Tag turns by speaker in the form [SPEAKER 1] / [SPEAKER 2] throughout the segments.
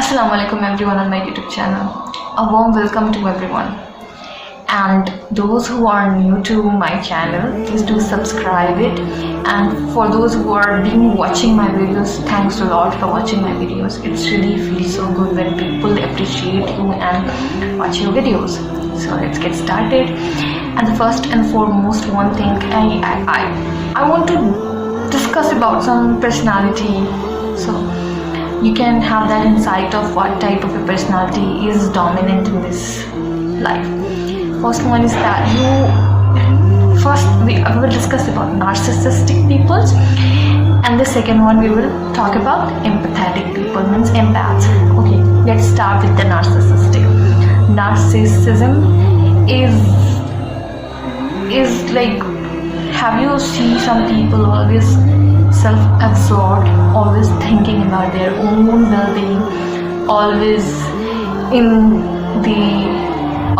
[SPEAKER 1] Assalamu alaikum everyone on my YouTube channel. A warm welcome to everyone. And those who are new to my channel, please do subscribe it. And for those who are watching my videos, thanks a lot for watching my videos. It really feels so good when people appreciate you and watch your videos. So let's get started. And the first and foremost one thing I want to discuss about some personality. So you can have that insight of what type of a personality is dominant in this life. First one is that we will discuss about narcissistic people, and the second one we will talk about empathetic people, means empaths. Okay, let's start with the narcissistic. Narcissism is like, have you seen some people always self-absorbed, always thinking about their own well-being, always in the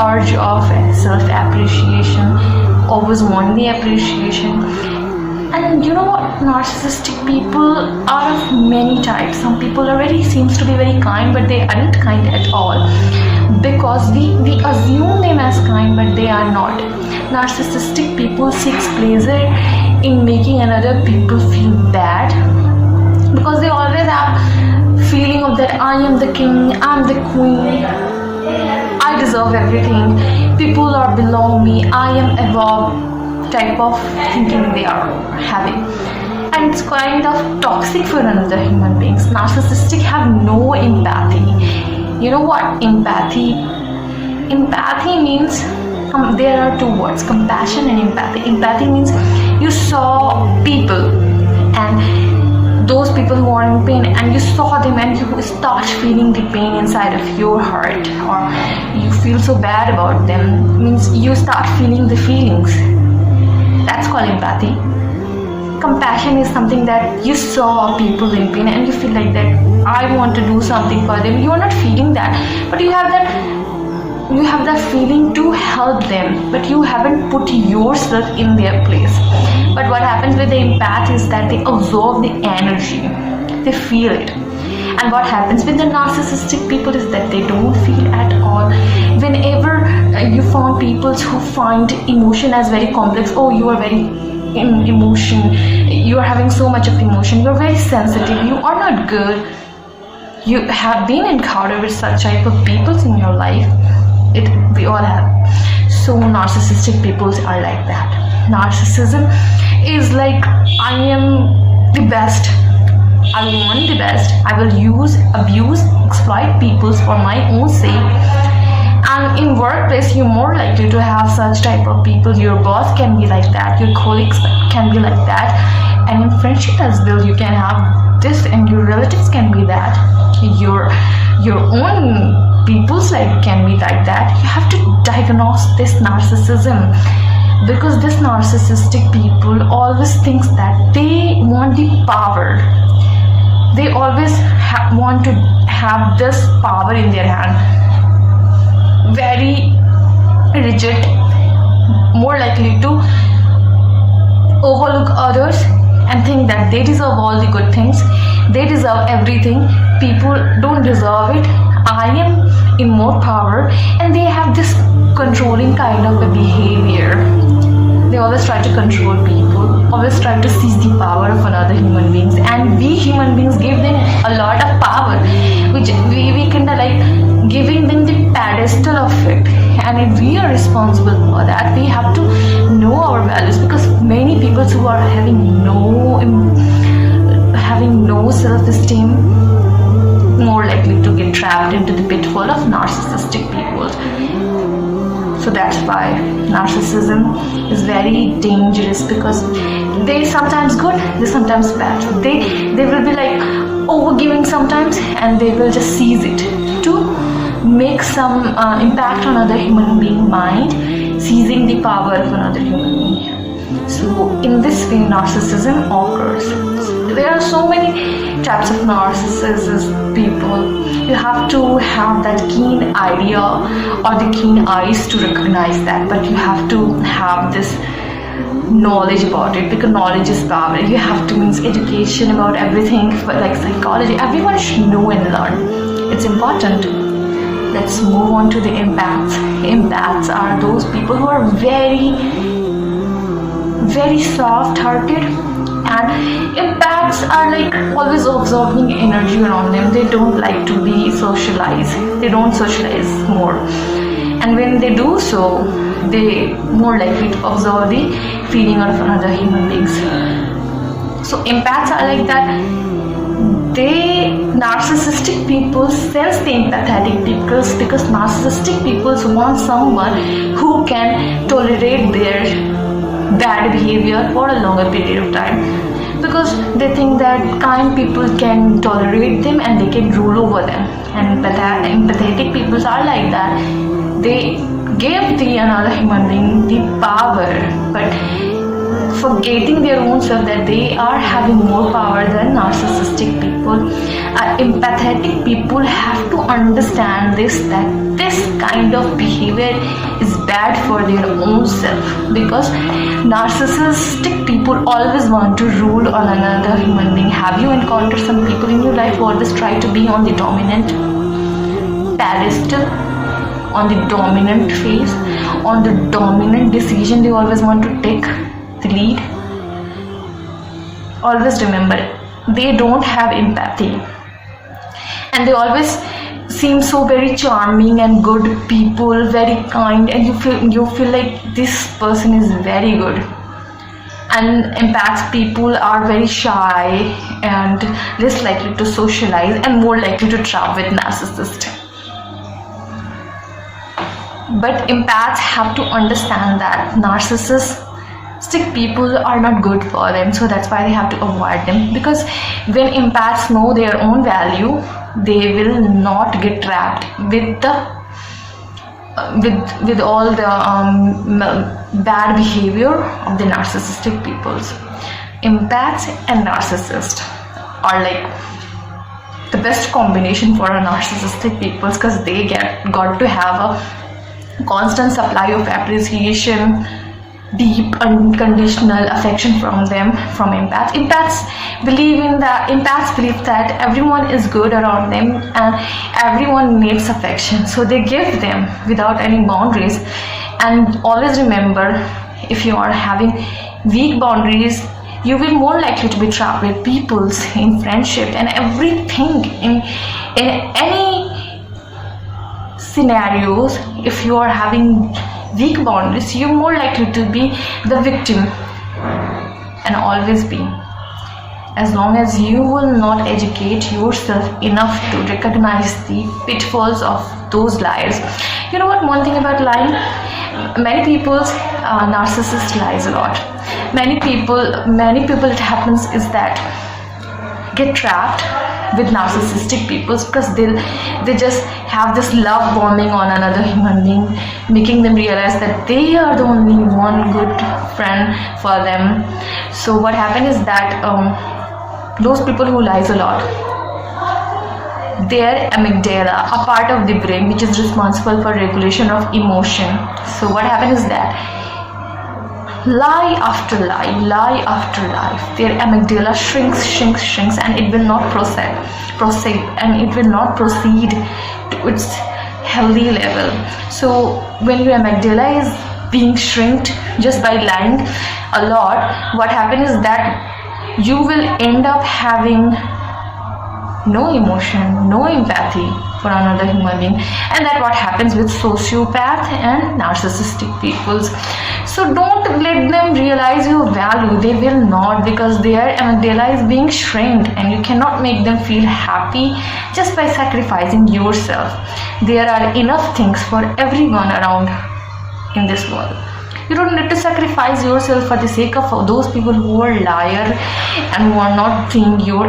[SPEAKER 1] urge of self-appreciation, always want the appreciation. And you know what, narcissistic people are of many types. Some people seems to be very kind, but they aren't kind at all, because we assume them as kind, but they are not. Narcissistic people seeks pleasure in making another people feel bad, because they always have feeling of that I am the king, I'm the queen, I deserve everything, people are below me, I am above type of thinking they are having. And it's kind of toxic for another human beings. Narcissistic have no empathy. You know what empathy means? There are two words, compassion and empathy. Empathy means you saw people, and those people who are in pain, and you saw them and you start feeling the pain inside of your heart, or you feel so bad about them, means you start feeling the feelings. That's called empathy. Compassion is something that you saw people in pain and you feel like that I want to do something for them. You are not feeling that, but you have that feeling to help them, but you haven't put yourself in their place. But what happens with the empath is that they absorb the energy, they feel it. And what happens with the narcissistic people is that they don't feel at all. Whenever you found people who find emotion as very complex, oh, you are very in emotion, you are having so much of emotion, you are very sensitive, you are not good. You have been encountered with such type of people in your life. We all have. So narcissistic people are like that. Narcissism is like, I am the best, I want the best, I will use, abuse, exploit people for my own sake. And in workplace, you're more likely to have such type of people. Your boss can be like that, your colleagues can be like that, and in friendship as well you can have this, and your relatives can be that, your own people's life can be like that. You have to diagnose this narcissism, because this narcissistic people always thinks that they want the power. They always want to have this power in their hand. Very rigid, more likely to overlook others and think that they deserve all the good things, they deserve everything, people don't deserve it, I am in more power. And they have this controlling kind of a behavior. They always try to control people, always try to seize the power of another human beings, and we human beings give them a lot of power, which we kind of like giving them the pedestal of it. And if we are responsible for that, we have to know our values, because many people who are having no self-esteem, more likely to get trapped into the pitfall of narcissistic people. So that's why narcissism is very dangerous, because they sometimes good, they sometimes bad. They will be like overgiving sometimes, and they will just seize it to make some impact on another human being mind, seizing the power of another human being. So in this way narcissism occurs. There are so many types of narcissist people. You have to have that keen idea or the keen eyes to recognize that, but you have to have this knowledge about it, because knowledge is power. You have to means education about everything, but like psychology, everyone should know and learn. it's important. Let's move on to the empaths. Empaths are those people who are very, very soft-hearted, and empaths are like always absorbing energy around them. They don't like to be socialized. They don't socialize more, and when they do so, they more likely to absorb the feeling of another human beings. So empaths are like that. Narcissistic people sense the empathetic because narcissistic people want someone who can tolerate their bad behavior for a longer period of time, because they think that kind people can tolerate them and they can rule over them. And empathetic people are like that. They give the another human being the power, but forgetting their own self, that they are having more power than narcissistic people. Empathetic people have to understand this, that this kind of behavior is bad for their own self, because narcissistic people always want to rule on another human being. Have you encountered some people in your life who always try to be on the dominant pedestal, on the dominant phase, on the dominant decision? They always want to take the lead. Always remember, they don't have empathy, and they always seem so very charming and good people, very kind, and you feel like this person is very good. And empath people are very shy and less likely to socialize and more likely to travel with narcissists. But empaths have to understand that narcissists people are not good for them, so that's why they have to avoid them. Because when empaths know their own value, they will not get trapped with the with all the bad behavior of the narcissistic peoples. Empaths and narcissists are like the best combination for a narcissistic peoples, because they got to have a constant supply of appreciation, deep unconditional affection from empaths. Empaths believe that everyone is good around them and everyone needs affection, so they give them without any boundaries. And always remember, if you are having weak boundaries, you will more likely to be trapped with peoples in friendship and everything in any scenarios. If you are having weak boundaries, you're more likely to be the victim, and always be. As long as you will not educate yourself enough to recognize the pitfalls of those liars. You know what, one thing about lying, many people, narcissist lies a lot. Many people it happens is that get trapped with narcissistic people because they just have this love bombing on another human being, making them realize that they are the only one good friend for them. So what happens is that those people who lies a lot, their amygdala, a part of the brain which is responsible for regulation of emotion. So what happens is that lie after lie, their amygdala shrinks, and it will not proceed, and it will not proceed to its healthy level. So when your amygdala is being shrinked just by lying a lot, what happens is that you will end up having no emotion, no empathy for another human being, and that what happens with sociopath and narcissistic peoples. So don't let them realize your value. They will not, because their amygdala is being shrinked, and you cannot make them feel happy just by sacrificing yourself. There are enough things for everyone around in this world. You don't need to sacrifice yourself for the sake of those people who are liar and who are not seeing your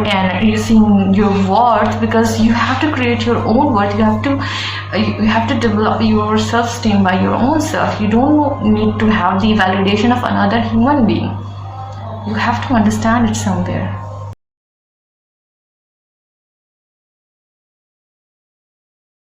[SPEAKER 1] worth, because you have to create your own worth. You have to develop your self-esteem by your own self. You don't need to have the validation of another human being. You have to understand it somewhere.